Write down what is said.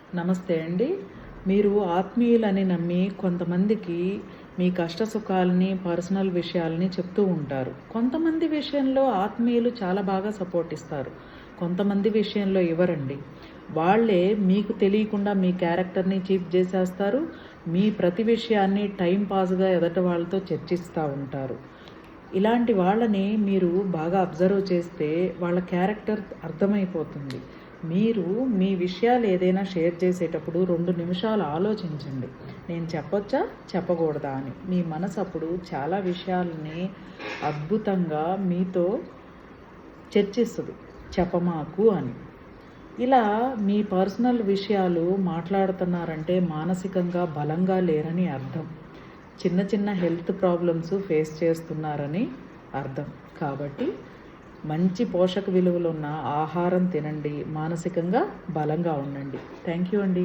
నమస్తే అండి. మీరు ఆత్మీయులని నమ్మి కొంతమందికి మీ కష్ట సుఖాలని, పర్సనల్ విషయాలని చెప్తూ ఉంటారు. కొంతమంది విషయంలో ఆత్మీయులు చాలా బాగా సపోర్ట్ ఇస్తారు. కొంతమంది విషయంలో ఇవ్వరండి. వాళ్ళే మీకు తెలియకుండా మీ క్యారెక్టర్‌ని చీప్ జేసేస్తారు. మీ ప్రతి విషయాన్ని టైమ్ పాస్‌గా ఎదుటి వాళ్ళతో చర్చిస్తా ఉంటారు. ఇలాంటి వాళ్ళని మీరు బాగా అబ్జర్వ్ చేస్తే వాళ్ళ క్యారెక్టర్ అర్థమైపోతుంది. మీరు మీ విషయాలు ఏదైనా షేర్ చేసేటప్పుడు 2 నిమిషాలు ఆలోచించండి. నేను చెప్పొచ్చా? చెప్పకూడదా అని. మీ మనసు అప్పుడు చాలా విషయాల్ని అద్భుతంగా మీతో చర్చిస్తది. చెప్పమాకు అని. ఇలా మీ పర్సనల్ విషయాలు మాట్లాడుతున్నారంటే మానసికంగా బలంగా లేరని అర్థం. చిన్న చిన్న హెల్త్ ప్రాబ్లమ్స్ ఫేస్ చేస్తున్నారని అర్థం. కాబట్టి మంచి పోషక విలువలున్న ఆహారం తినండి. మానసికంగా బలంగా ఉండండి. థ్యాంక్ యూ అండి.